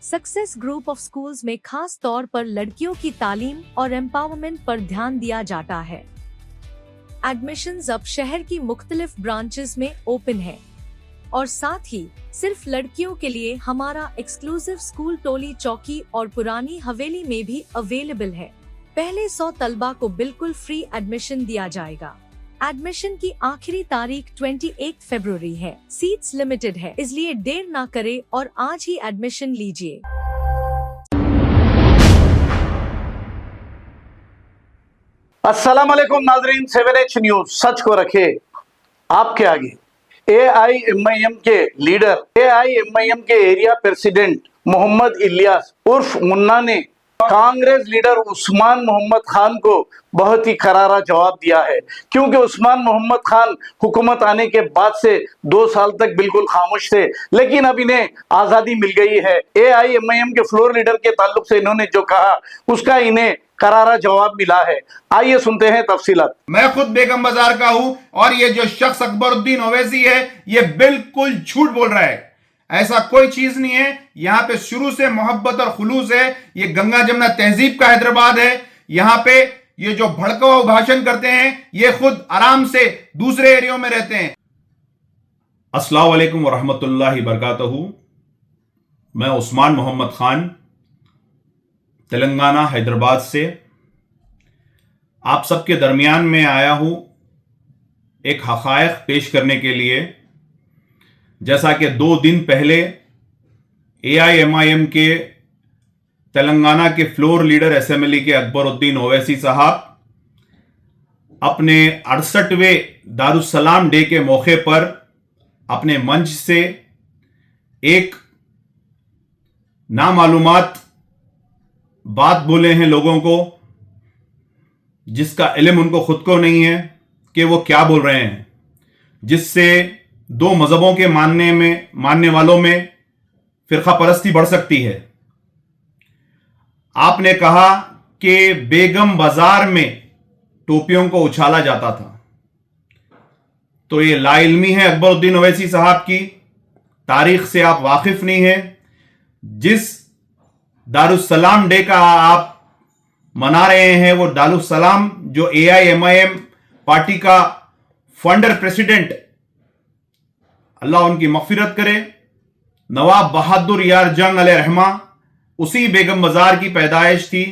Success group of schools में खास तौर पर लड़कियों की तालीम और एम्पावरमेंट पर ध्यान दिया जाता है। एडमिशंस अब शहर की मुख्तलिफ ब्रांचेस में ओपन है और साथ ही सिर्फ लड़कियों के लिए हमारा एक्सक्लूसिव स्कूल टोली चौकी और पुरानी हवेली में भी अवेलेबल है। पहले 100 तलबा को बिल्कुल फ्री एडमिशन दिया जाएगा। एडमिशन की आखिरी तारीख 28 फरवरी है। सीट्स लिमिटेड है, इसलिए देर ना करें और आज ही एडमिशन लीजिए। अस्सलाम वालेकुम नाजरीन, 7H न्यूज सच को रखे आपके आगे। AIMIM के लीडर, AIMIM के एरिया प्रेसिडेंट मोहम्मद इलियास उर्फ मुन्ना ने कांग्रेस लीडर उस्मान मोहम्मद खान को बहुत ही करारा जवाब दिया है, क्योंकि उस्मान मोहम्मद खान हुकूमत आने के बाद से 2 साल तक बिल्कुल खामोश थे, लेकिन अब इन्हें आजादी मिल गई है। AIMIM के फ्लोर लीडर के ताल्लुक से इन्होंने जो कहा उसका इन्हें करारा जवाब मिला है। आइए सुनते हैं तफसीलात। मैं खुद बेगम बाजार का हूं और ये जो शख्स अकबरुद्दीन ओवैसी है ये बिल्कुल झूठ बोल रहा है। ऐसा कोई चीज नहीं है। यहां पे शुरू से मोहब्बत और खुलूस है। ये गंगा जमुना तहजीब का हैदराबाद है। यहां पे ये जो भड़काऊ भाषण करते हैं ये खुद आराम से दूसरे एरियो में रहते हैं। अस्सलाम वालेकुम वरहमतुल्लाहि बरकातहू। मैं उस्मान मोहम्मद खान तेलंगाना हैदराबाद से आप सबके दरमियान में आया हूं एक हक़ाइक़ पेश करने के लिए। जैसा कि 2 दिन पहले AIMIM के तेलंगाना के फ्लोर लीडर असेंबली के अकबरुद्दीन ओवैसी साहब अपने 68वें दारुस्सलाम डे के मौके पर अपने मंच से एक नामालूमात बात बोले हैं लोगों को, जिसका इल्म उनको खुद को नहीं है कि वो क्या बोल रहे हैं, जिससे 2 मजहबों के मानने वालों में फिरका परस्ती बढ़ सकती है। आपने कहा कि बेगम बाजार में टोपियों को उछाला जाता था, तो ये लाइल्मी है अकबरुद्दीन ओवैसी साहब की। तारीख से आप वाकिफ नहीं है। जिस दारुस्सलाम डे का आप मना रहे हैं वो दारुस्सलाम जो AIMIM पार्टी का फाउंडर प्रेसिडेंट, अल्लाह उनकी मग़फ़िरत करे, नवाब बहादुर यार जंग अलैहिर्रहमा, उसी बेगम बाजार की पैदाइश थी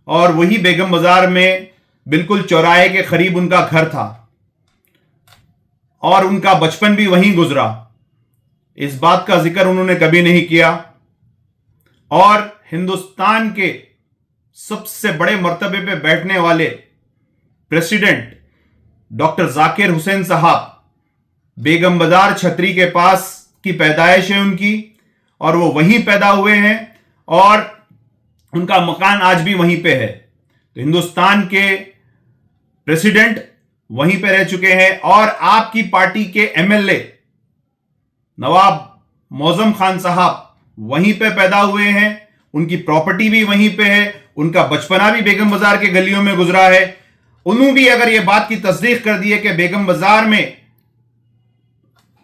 और वही बेगम बाजार में बिल्कुल चौराहे के करीब उनका घर था और उनका बचपन भी वहीं गुजरा। इस बात का जिक्र उन्होंने कभी नहीं किया। और हिंदुस्तान के सबसे बड़े मर्तबे पे बैठने वाले प्रेसिडेंट डॉक्टर जाकिर हुसैन साहब, बेगम बाजार छतरी के पास की पैदाइश है उनकी और वो वहीं पैदा हुए हैं और उनका मकान आज भी वहीं पे है। तो हिंदुस्तान के प्रेसिडेंट वहीं पे रह चुके हैं और आपकी पार्टी के MLA नवाब मौजम खान साहब वहीं पे पैदा हुए हैं। उनकी प्रॉपर्टी भी वहीं पे है। उनका बचपना भी बेगम बाजार के गलियों में गुजरा है। उन्होंने भी अगर ये बात की तस्दीक कर दी है कि बेगम बाजार में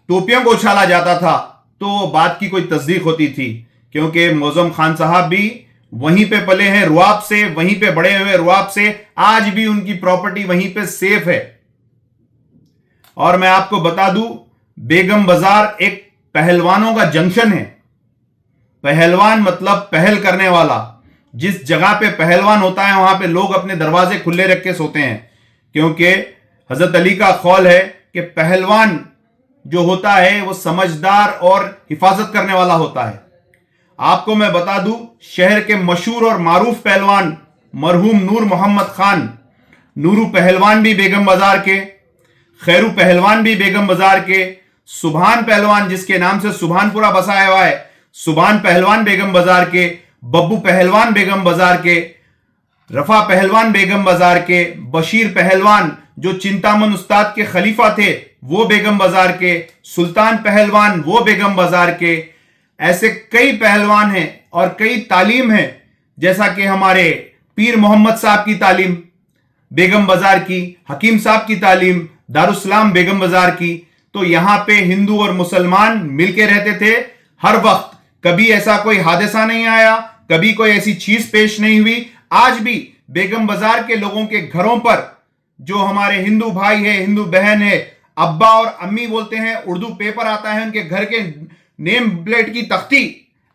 टोपियों को उछाला जाता था तो बात की कोई तस्दीक होती थी, क्योंकि मौजम खान साहब भी वहीं पे पले हैं, रुआब से, वहीं पे बड़े हुए रुआब से। आज भी उनकी प्रॉपर्टी वहीं पे सेफ है। और मैं आपको बता दूं, बेगम बाजार एक पहलवानों का जंक्शन है। पहलवान मतलब पहल करने वाला। जिस जगह पे पहलवान होता है वहां पे लोग अपने दरवाजे खुले रख के सोते हैं, क्योंकि हजरत अली का कौल है कि पहलवान जो होता है वो समझदार और हिफाजत करने वाला होता है। आपको मैं बता दूं, शहर के मशहूर और मारूफ पहलवान मरहूम नूर मोहम्मद खान, नूरू पहलवान भी बेगम बाजार के, खैरू पहलवान भी बेगम बाजार के, सुभान पहलवान जिसके नाम से सुभानपुरा बसाया हुआ है, सुभान पहलवान बेगम बाजार के, बब्बू पहलवान बेगम बाजार के, रफा पहलवान बेगम बाजार के, बशीर पहलवान जो चिंतामन उस्ताद के खलीफा थे वो बेगम बाजार के, सुल्तान पहलवान वो बेगम बाजार के। ऐसे कई पहलवान हैं और कई तालीम है, जैसा कि हमारे पीर मोहम्मद साहब की तालीम बेगम बाजार की, हकीम साहब की तालीम दारुस्सलाम बेगम बाजार की। तो यहां पे हिंदू और मुसलमान मिलके रहते थे। हर वक्त कभी ऐसा कोई हादसा नहीं आया, कभी कोई ऐसी चीज पेश नहीं हुई। आज भी बेगम बाजार के लोगों के घरों पर जो हमारे हिंदू भाई है, हिंदू बहन है, अब्बा और अम्मी बोलते हैं, उर्दू पेपर आता है, उनके घर के नेम प्लेट की तख्ती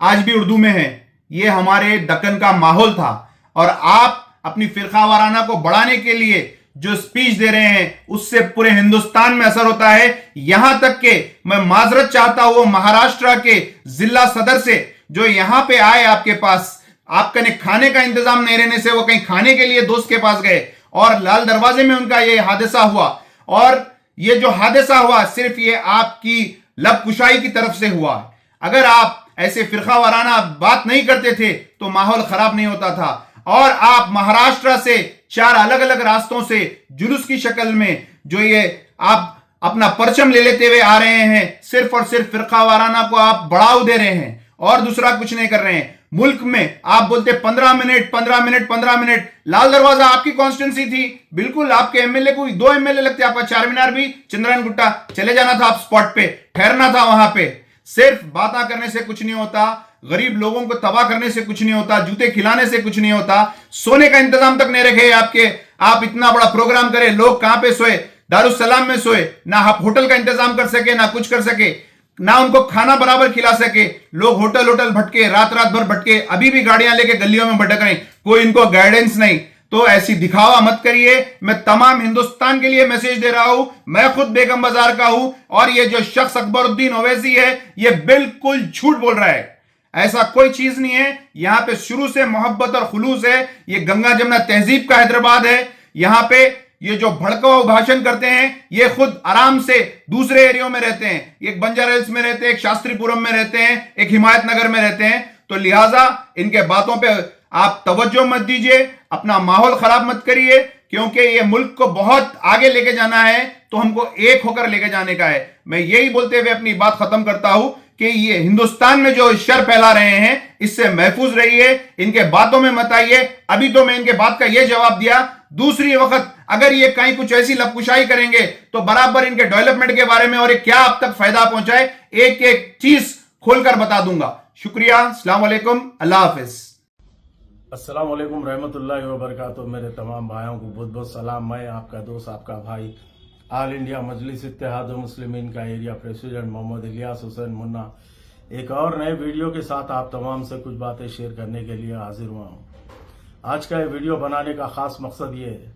आज भी उर्दू में है। ये हमारे दक्कन का माहौल था। और आप अपनी फिरका वाराना को बढ़ाने के लिए जो स्पीच दे रहे हैं उससे पूरे हिंदुस्तान में असर होता है। यहां तक के मैं माजरत चाहता हूं महाराष्ट्र के जिला सदर से, जो यहां पे आए आपके पास, आपका ने खाने का इंतजाम नहीं रहने से वो कहीं खाने के लिए दोस्त के पास गए और लाल दरवाजे में उनका ये हादसा हुआ। और ये जो हादसा हुआ सिर्फ ये आपकी लबकुशाई की तरफ से हुआ। अगर आप ऐसे फिरका वाराना बात नहीं करते थे तो माहौल खराब नहीं होता था। और आप महाराष्ट्र से 4 अलग अलग रास्तों से जुलूस की शक्ल में जो ये आप अपना परचम ले लेते हुए आ रहे हैं, सिर्फ और सिर्फ फिरका वाराना को आप बढ़ावा दे रहे हैं और दूसरा कुछ नहीं कर रहे हैं। मुल्क में आप बोलते 15 मिनट 15 मिनट 15 मिनट, लाल दरवाजा आपकी कॉन्स्टिट्यूंसी थी, बिल्कुल आपके एमएलए को 2 एमएलए लगते, आपका चार मीनार भी चंद्रयान गुट्टा, चले जाना था आप स्पॉट पे, ठहरना था वहां पे। सिर्फ बातें करने से कुछ नहीं होता, गरीब लोगों को तबाह करने से कुछ नहीं होता, जूते खिलाने से कुछ नहीं होता, सोने का इंतजाम तक नहीं रखे आपके। आप इतना बड़ा प्रोग्राम करें, लोग कहां पे सोए, दारुसलाम में सोए, ना आप होटल का इंतजाम कर सके, ना कुछ कर सके, ना उनको खाना बराबर खिला सके। लोग होटल भटके, रात भर भटके, अभी भी गाड़ियां लेके गलियों में भटक रहे, कोई इनको गाइडेंस नहीं। तो ऐसी दिखावा मत करिए। मैं तमाम हिंदुस्तान के लिए मैसेज दे रहा हूं, मैं खुद बेगम बाजार का हूं और ये जो शख्स अकबरुद्दीन ओवैसी है ये बिल्कुल झूठ बोल रहा है। ऐसा कोई चीज नहीं है। यहां पे शुरू से मोहब्बत और खुलूस है। ये गंगा जमुना तहजीब का हैदराबाद है। यहां पे ये जो भड़काऊ भाषण करते हैं ये खुद आराम से दूसरे एरियो में रहते हैं, एक बंजारा हिल्स में रहते हैं, एक शास्त्रीपुरम में रहते हैं, एक हिमायत नगर में रहते हैं। तो लिहाजा इनके बातों पे आप तवज्जो मत दीजिए, अपना माहौल खराब मत करिए, क्योंकि ये मुल्क को बहुत आगे लेके जाना है तो हमको एक होकर लेके जाने का है। मैं यही बोलते हुए अपनी बात खत्म करता हूं कि ये हिंदुस्तान में जो शर फैला रहे हैं इससे महफूज रहिए, इनके बातों में मत आइए। अभी तो मैं इनके बात का यह जवाब दिया, दूसरी वक्त अगर ये कहीं कुछ ऐसी लपकुशाई करेंगे तो बराबर इनके डेवलपमेंट के बारे में और क्या अब तक फायदा पहुंचाए एक एक चीज खोलकर बता दूंगा। शुक्रिया, अस्सलाम वालेकुम, अल्लाह हाफिज। अस्सलाम वालेकुम रहमतुल्लाहि व बरकातुहू। मेरे तमाम भाइयों को बहुत बहुत सलाम। मैं आपका दोस्त, आपका भाई, ऑल इंडिया मजलिस इत्तेहाद मुस्लिमीन का एरिया प्रेसिडेंट मोहम्मद इलियास हुसैन मुन्ना, एक और नए वीडियो के साथ आप तमाम से कुछ बातें शेयर करने के लिए हाजिर हुआ हूँ। आज का ये वीडियो बनाने का खास मकसद ये है,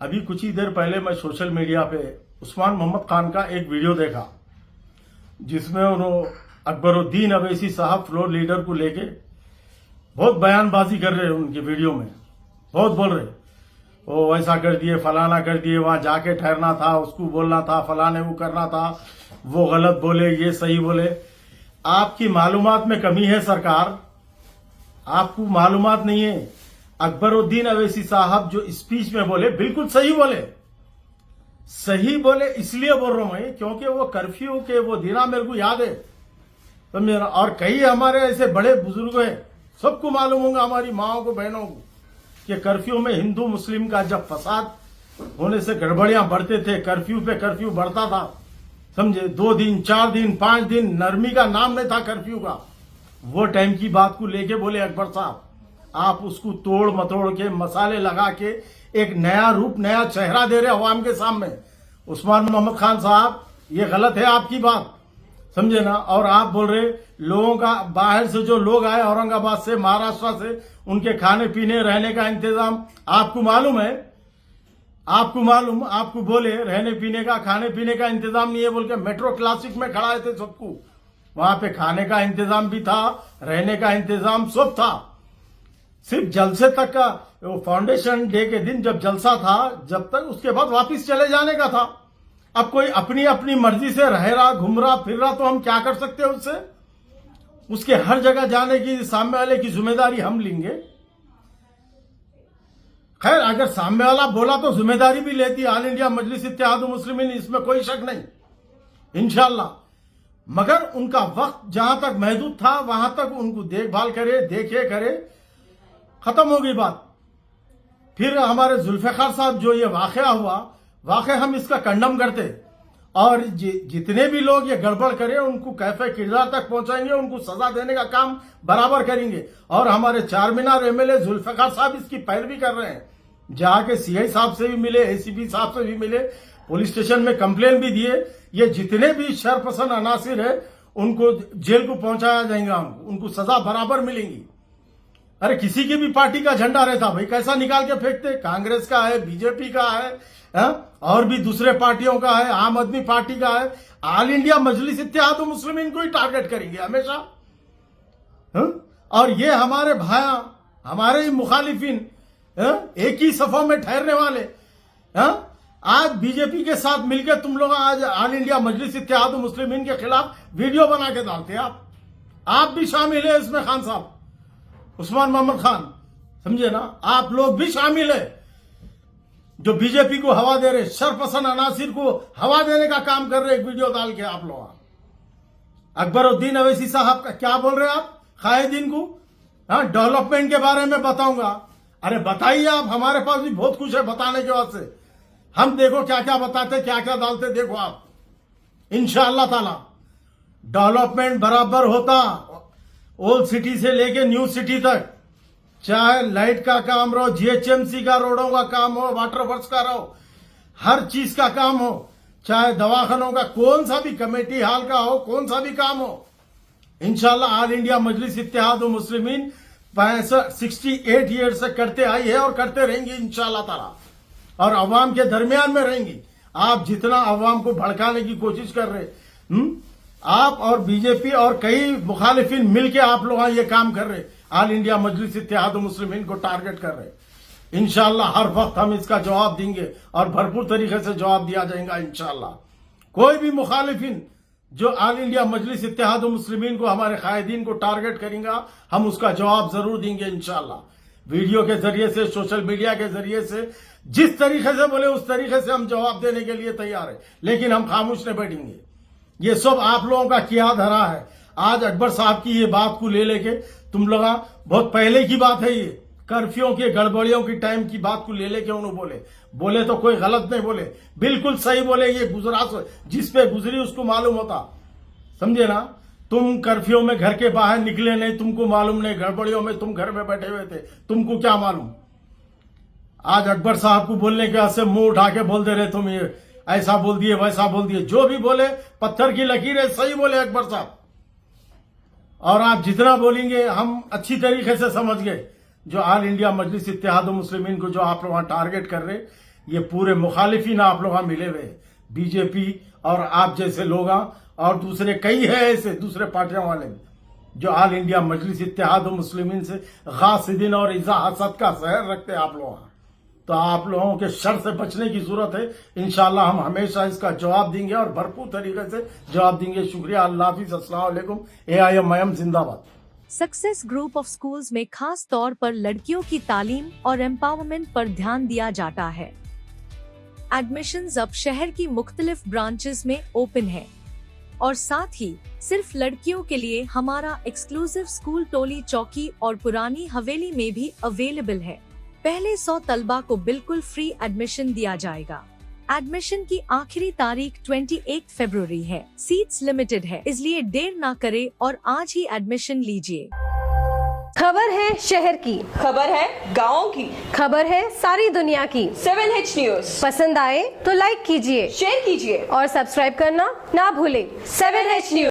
अभी कुछ ही देर पहले मैं सोशल मीडिया पे उस्मान मोहम्मद खान का एक वीडियो देखा जिसमें उन्होंने अकबरुद्दीन ओवैसी साहब फ्लोर लीडर को लेके बहुत बयानबाजी कर रहे हैं। उनकी वीडियो में बहुत बोल रहे, वो वैसा कर दिए, फलाना कर दिए, वहां जाके ठहरना था, उसको बोलना था, फलाने वो करना था, वो गलत बोले, ये सही बोले। आपकी मालूमात में कमी है सरकार, आपको मालूमात नहीं है। अकबरुद्दीन ओवैसी साहब जो स्पीच में बोले बिल्कुल सही बोले, सही बोले इसलिए बोल रहा हूं मैं क्योंकि वो कर्फ्यू के वो दिना मेरे को याद है। तो मेरा और कई हमारे ऐसे बड़े बुजुर्ग हैं, सबको मालूम होगा, हमारी माओ को, बहनों को, कि कर्फ्यू में हिंदू मुस्लिम का जब फसाद होने से गड़बड़ियां बढ़ते थे, कर्फ्यू पे कर्फ्यू बढ़ता था, समझे, 2 दिन 4 दिन 5 दिन, नरमी का नाम नहीं था कर्फ्यू का। वो टाइम की बात को लेके बोले अकबर साहब, आप उसको तोड़ मतोड़ के मसाले लगा के एक नया रूप, नया चेहरा दे रहे अवाम के सामने। उस्मान मोहम्मद खान साहब, ये गलत है आपकी बात, समझे ना। और आप बोल रहे लोगों का, बाहर से जो लोग आए औरंगाबाद से, महाराष्ट्र से, उनके खाने पीने रहने का इंतजाम आपको मालूम है, आपको मालूम, आपको बोले रहने पीने का, खाने पीने का इंतजाम नहीं है बोल के मेट्रो क्लासिक में खड़ाए थे सबको। वहां पे खाने का इंतजाम भी था, रहने का इंतजाम सब था। सिर्फ जलसे तक का, वो फाउंडेशन डे के दिन जब जलसा था, जब तक, उसके बाद वापिस चले जाने का था। अब कोई अपनी अपनी मर्जी से रह रहा, घूम रहा, फिर रहा, तो हम क्या कर सकते हैं उससे? उसके हर जगह जाने की सामने वाले की जिम्मेदारी हम लेंगे। खैर, अगर सामने वाला बोला तो जिम्मेदारी भी लेती ऑल इंडिया मजलिस इत्तेहाद मुस्लिमीन, इसमें कोई शक नहीं, इंशाल्लाह। मगर उनका वक्त जहां तक महदूद था वहां तक उनको देखभाल करे, देखे, करे, खत्म हो गई बात। फिर हमारे जुल्फिकार साहब जो ये वाकया हुआ, वाकई हम इसका कंडम करते और जितने भी लोग ये गड़बड़ करें उनको कैफे किरदार तक पहुंचाएंगे, उनको सजा देने का काम बराबर करेंगे। और हमारे चारमीनार एमएलए जुल्फिकार साहब इसकी पैरवी कर रहे हैं, जाके सीआई साहब से भी मिले, एसीपी साहब से भी मिले, पुलिस स्टेशन में कंप्लेन भी दिए। ये जितने भी शरपसंद अनासिर है उनको जेल को पहुंचाया जाएगा, उनको सजा बराबर मिलेगी। अरे किसी की भी पार्टी का झंडा रहता भाई, कैसा निकाल के फेंकते? कांग्रेस का है, बीजेपी का है, और भी दूसरे पार्टियों का है, आम आदमी पार्टी का है, ऑल इंडिया मजलिस इत्तेहाद मुस्लिमीन को ही टारगेट करेंगे हमेशा। और ये हमारे भाया, हमारे ही मुखालिफिन, एक ही सफा में ठहरने वाले, आज बीजेपी के साथ मिलकर तुम लोग आज ऑल इंडिया मजलिस इत्तेहाद मुस्लिमीन के खिलाफ वीडियो बना के डालते हैं। आप भी शामिल है इसमें, खान साहब, उस्मान मोहम्मद खान, समझे ना, आप लोग भी शामिल है जो बीजेपी को हवा दे रहे, शरपसंद अनासिर को हवा देने का काम कर रहे, एक वीडियो डाल के आप लोग। अकबरुद्दीन अवैसी साहब का क्या बोल रहे हैं आप कायदीन को? डेवलपमेंट के बारे में बताऊंगा। अरे बताइए आप, हमारे पास भी बहुत कुछ है बताने के वास्ते। हम देखो क्या क्या बताते, क्या क्या डालते, देखो आप। इंशाअल्लाह ताला डेवलपमेंट बराबर होता, ओल्ड सिटी से लेके न्यू सिटी तक, चाहे लाइट का काम रहो, जीएचएमसी का रोडों का काम हो, वाटर वर्क्स का रहो, हर चीज का काम हो, चाहे दवाखानों का, कौन सा भी कमेटी हाल का हो, कौन सा भी काम हो, इंशाल्लाह ऑल इंडिया मजलिस इत्तेहाद मुस्लिमीन 68 ईयर से करते आई है और करते रहेंगे इंशाल्लाह ताला, और अवाम के दरमियान में रहेंगी। आप जितना अवाम को भड़काने की कोशिश कर रहे, आप और बीजेपी और कई मुखालिफिन मिलके आप लोग ये काम कर रहे, ऑल इंडिया मजलिस इत्तेहाद मुस्लिमीन को टारगेट कर रहे। इंशाल्लाह हर वक्त हम इसका जवाब देंगे और भरपूर तरीके से जवाब दिया जाएगा इंशाल्लाह। कोई भी मुखालिफिन जो ऑल इंडिया मजलिस इत्तेहाद मुस्लिमीन को, हमारे कायदीन को टारगेट करेंगे, हम उसका जवाब जरूर देंगे इंशाल्लाह। वीडियो के जरिए से, सोशल मीडिया के जरिए से, जिस तरीके से बोले उस तरीके से हम जवाब देने के लिए तैयार है, लेकिन हम खामोश नहीं बैठेंगे। ये सब आप लोगों का किया धरा है। आज अकबर साहब की ये बात को ले लेके तुम लोग, बहुत पहले की बात है, ये कर्फ्यू के गड़बड़ियों की टाइम की बात को ले लेके उन्होंने बोले तो कोई गलत नहीं बोले, बिल्कुल सही बोले। ये गुजरा, जिस पे गुजरी उसको मालूम होता, समझे ना। तुम कर्फ्यू में घर के बाहर निकले नहीं, तुमको मालूम नहीं, गड़बड़ियों में तुम घर में बैठे हुए थे, तुमको क्या मालूम। आज अकबर साहब को बोलने के बाद से मुंह उठा के बोल दे रहे तुम, ये ऐसा बोल दिए, वैसा बोल दिए। जो भी बोले पत्थर की लकीर है, सही बोले अकबर साहब। और आप जितना बोलेंगे हम अच्छी तरीके से समझ गए। जो ऑल इंडिया मजलिस इत्तेहाद मुस्लिमीन को जो आप लोग टारगेट कर रहे, ये पूरे मुखालिफिन आप लोग बीजेपी हुए, बीजेपी और आप जैसे लोग, और दूसरे कई है ऐसे दूसरे पार्टियों वाले जो ऑल इंडिया मजलिस इत्तेहाद मुस्लिमीन से गासिदीन और इज़ा हसद का जहर रखते आप लोग। तो आप लोगों के शर से बचने की जरूरत है। इंशाल्लाह हम हमेशा इसका जवाब देंगे और भरपूर तरीके से जवाब देंगे। शुक्रिया, अल्लाह हाफिज, अस्सलाम वालेकुम। AIM जिंदाबाद। सक्सेस ग्रुप ऑफ स्कूल्स में खास तौर पर लड़कियों की तालीम और एम्पावरमेंट पर ध्यान दिया जाता है। एडमिशंस अब शहर की मुख्तलिफ ब्रांचेस में ओपन है और साथ ही सिर्फ लड़कियों के लिए हमारा एक्सक्लूसिव स्कूल टोली चौकी और पुरानी हवेली में भी अवेलेबल है। पहले 100 तलबा को बिल्कुल फ्री एडमिशन दिया जाएगा। एडमिशन की आखिरी तारीख 28 फरवरी है। सीट्स लिमिटेड है, इसलिए देर ना करे और आज ही एडमिशन लीजिए। खबर है शहर की, खबर है गाँव की, खबर है सारी दुनिया की। 7H न्यूज पसंद आए तो लाइक कीजिए, शेयर कीजिए और सब्सक्राइब करना ना भूलें। 7H news.